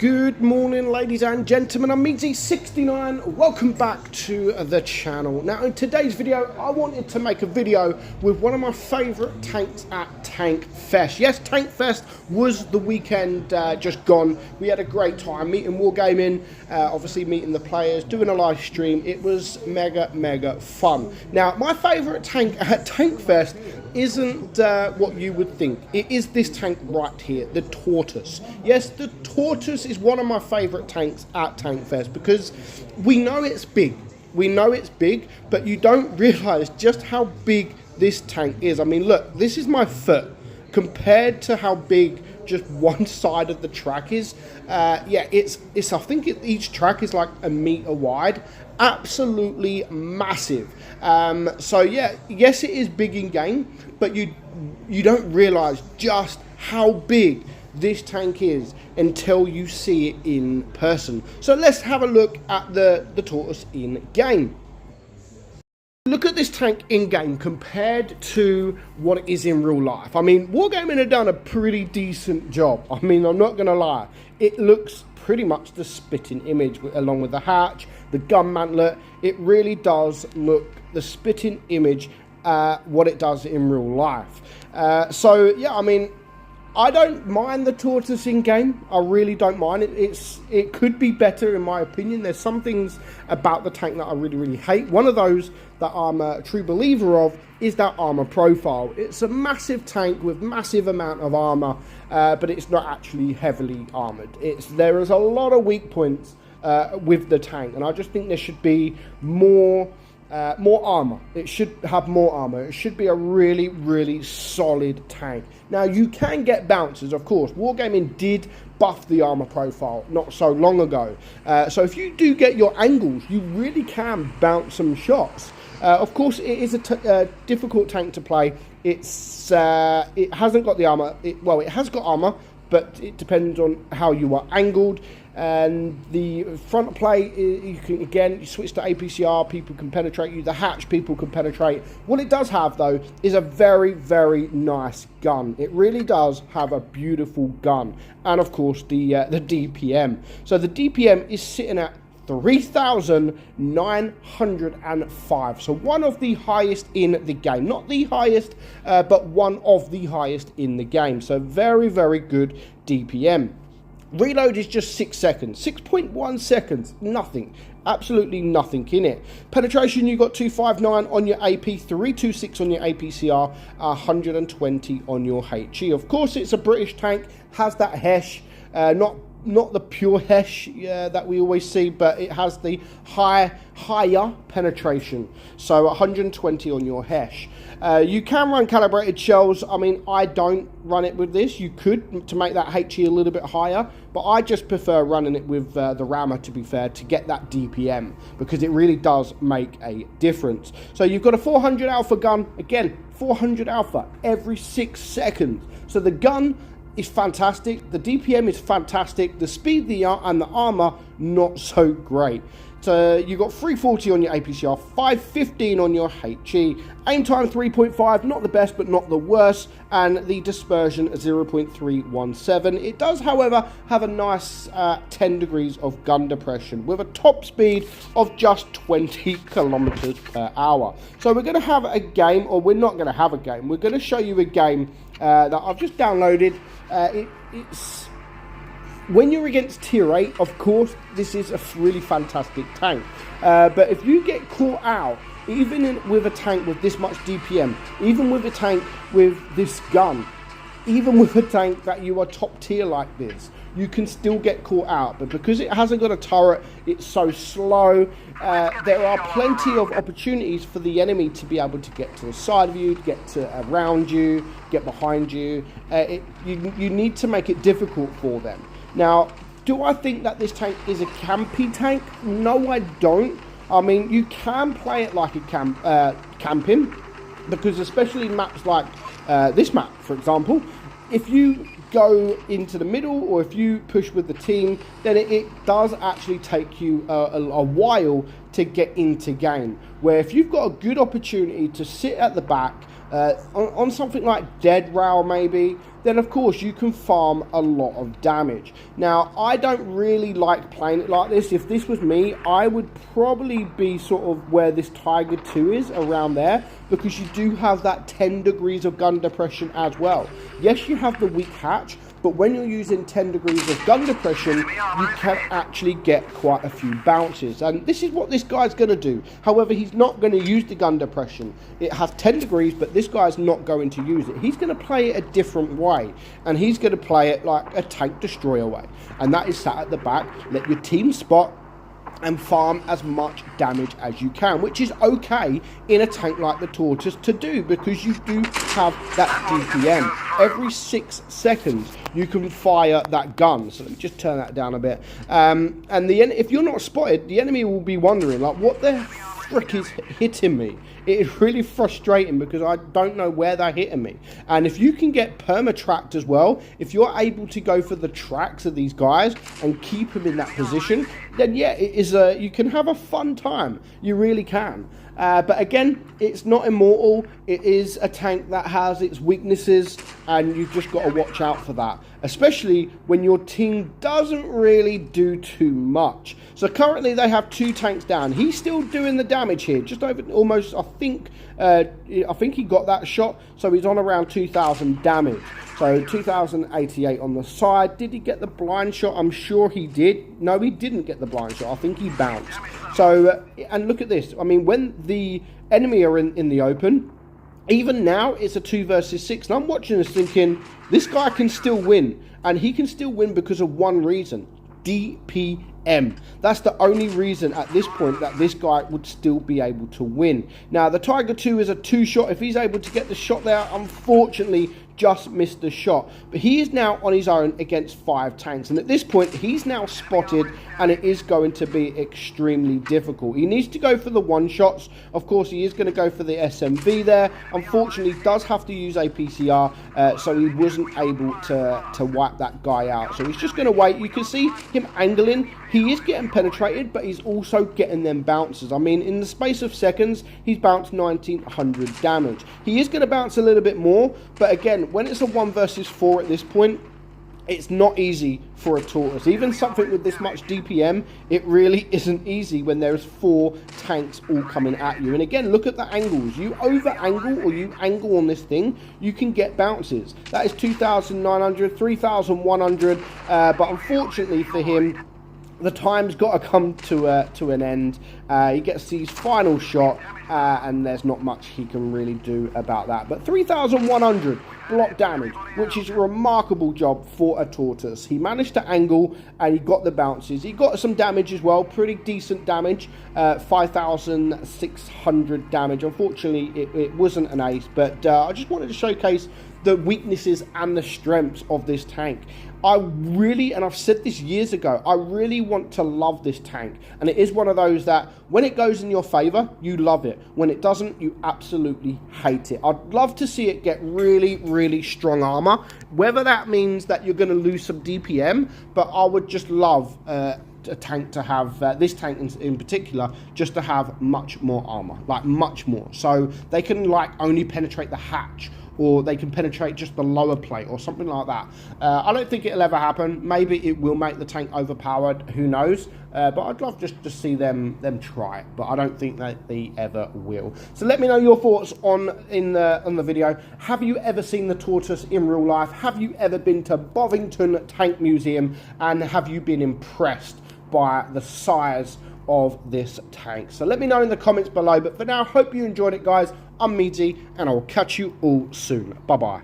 Good morning, ladies and gentlemen. I'm meadsyreplays. Welcome back to the channel. Now, in today's video, I wanted to make a video with one of my favourite tanks at Tank Fest. Yes, Tank Fest was the weekend just gone. We had a great time meeting Wargaming, obviously meeting the players, doing a live stream. It was mega fun. Now, my favourite tank at Tank Fest isn't what you would think. It is this tank right here, the Tortoise. Yes, the Tortoise is one of my favourite tanks at Tank Fest because we know it's big. We know it's big, but you don't realise just how big this tank is. I mean, look, this is my foot compared to how big just one side of the track is. Yeah, it's I think each track is like a metre wide. Absolutely massive. So yeah, yes, it is big in game, but you don't realise just how big this tank is until you see it in person. So let's have a look at the Tortoise in game. Look at this tank in game compared to what it is in real life. I mean, Wargaming have done a pretty decent job. I mean, I'm not going to lie. It looks pretty much the spitting image along with the hatch, the gun mantlet. It really does look the spitting image what it does in real life. So, yeah, I mean, I don't mind the Tortoise in game. I really don't mind it. It could be better in my opinion. There's some things about the tank that I really hate. One of those that I'm a true believer of is that armor profile. It's a massive tank with massive amount of armor, but it's not actually heavily armored. There is a lot of weak points with the tank, and I just think there should be more armor. It should have more armor. It should be a really solid tank. Now, you can get bounces, of course. Wargaming did buff the armor profile not so long ago. So if you do get your angles, you really can bounce some shots. Of course, it is a difficult tank to play. It hasn't got the armor. Well, it has got armor, but it depends on how you are angled. And the front plate, you can again switch to APCR, people can penetrate you. The hatch, people can penetrate. What it does have though is a very nice gun. It really does have a beautiful gun, and of course the DPM. So the DPM is sitting at 3,905, so one of the highest in the game. Not the highest, but one of the highest in the game. So very good DPM. Reload is just 6 seconds, 6.1 seconds, nothing, absolutely nothing in it. Penetration, you got 259 on your AP, 326 on your APCR, 120 on your HE. Of course, it's a British tank, has that HESH, not the pure HESH that we always see, but it has the higher penetration, so 120 on your HESH. You can run calibrated shells. I mean, I don't run it with this. You could to make that HE a little bit higher, but I just prefer running it with the rammer, to be fair, to get that DPM, because it really does make a difference. So you've got a 400 alpha gun, again 400 alpha every 6 seconds. So the gun is fantastic, the DPM is fantastic, the speed and the armor not so great. So you got 340 on your APCR, 515 on your HE, aim time 3.5, not the best but not the worst, and the dispersion 0.317. It does, however, have a nice 10 degrees of gun depression with a top speed of just 20 kilometers per hour. So we're going to have a game, or we're not going to have a game, we're going to show you a game that I've just downloaded. It's when you're against tier 8, of course, this is a really fantastic tank. But if you get caught out, even with a tank with this much DPM, even with a tank with this gun, even with a tank that you are top tier like this, you can still get caught out. But because it hasn't got a turret, it's so slow, there are plenty of opportunities for the enemy to be able to get to the side of you, get to around you, get behind you. You need to make it difficult for them. Now, do I think that this tank is a campy tank? No, I don't. I mean, you can play it like a camping, because especially maps like this map, for example, if you go into the middle or if you push with the team, then it does actually take you a while to get into game. Where if you've got a good opportunity to sit at the back, On something like Dead Rail maybe, then of course you can farm a lot of damage. Now, I don't really like playing it like this. If this was me, I would probably be sort of where this Tiger 2 is, around there, because you do have that 10 degrees of gun depression as well. Yes, you have the weak hatch, but when you're using 10 degrees of gun depression, you can actually get quite a few bounces. And this is what this guy's going to do. However, he's not going to use the gun depression. It has 10 degrees, but this guy's not going to use it. He's going to play it a different way. And he's going to play it like a tank destroyer way. And that is sat at the back. Let your team spot and farm as much damage as you can, which is okay in a tank like the Tortoise to do, because you do have that DPM. Every 6 seconds you can fire that gun. So let me just turn that down a bit. And if you're not spotted, the enemy will be wondering, like, what the frick is hitting me? It is really frustrating because I don't know where they're hitting me. And if you can get perma-tracked as well, if you're able to go for the tracks of these guys and keep them in that position, then yeah, it is you can have a fun time. You really can. But again, it's not immortal. It is a tank that has its weaknesses, and you've just got to watch out for that, especially when your team doesn't really do too much. So currently they have 2 tanks down. He's still doing the damage here, just over almost, I think he got that shot, so he's on around 2,000 damage. So 2,088 on the side. Did he get the blind shot? I'm sure he did. No, he didn't get the blind shot. I think he bounced. So, and look at this. I mean, when the enemy are in the open, even now it's a 2 versus 6. And I'm watching this thinking, this guy can still win. And he can still win because of one reason. DPM. That's the only reason at this point that this guy would still be able to win. Now, the Tiger 2 is a 2-shot. If he's able to get the shot there, unfortunately, just missed the shot. But he is now on his own against 5 tanks. And at this point, he's now spotted, and it is going to be extremely difficult. He needs to go for the 1-shots. Of course, he is going to go for the SMV there. Unfortunately, he does have to use a PCR, so he wasn't able to wipe that guy out. So he's just going to wait. You can see him angling. He is getting penetrated, but he's also getting them bounces. I mean, in the space of seconds, he's bounced 1,900 damage. He is going to bounce a little bit more, but again, when it's a 1 versus 4 at this point, it's not easy for a Tortoise. Even something with this much DPM, it really isn't easy when there's 4 tanks all coming at you. And again, look at the angles. You over angle or you angle on this thing, you can get bounces. That is 2,900, 3,100, but unfortunately for him, the time's got to come to an end. He gets his final shot, and there's not much he can really do about that. But 3,100 block damage, which is a remarkable job for a Tortoise. He managed to angle, and he got the bounces. He got some damage as well, pretty decent damage, 5,600 damage. Unfortunately, it wasn't an ace, but I just wanted to showcase the weaknesses and the strengths of this tank. I really, and I've said this years ago, I really want to love this tank. And it is one of those that when it goes in your favor, you love it. When it doesn't, you absolutely hate it. I'd love to see it get really, really strong armor. Whether that means that you're going to lose some DPM, but I would just love a tank to have, this tank in particular, just to have much more armor, like much more. So they can like only penetrate the hatch, or they can penetrate just the lower plate or something like that. I don't think it'll ever happen. Maybe it will make the tank overpowered, who knows, but I'd love just to see them try it, but I don't think that they ever will. So let me know your thoughts on the video. Have you ever seen the Tortoise in real life? Have you ever been to Bovington Tank Museum, and have you been impressed by the size of this tank? So let me know in the comments below, but for now, hope you enjoyed it, guys. I'm Meadsy, and I will catch you all soon. Bye bye.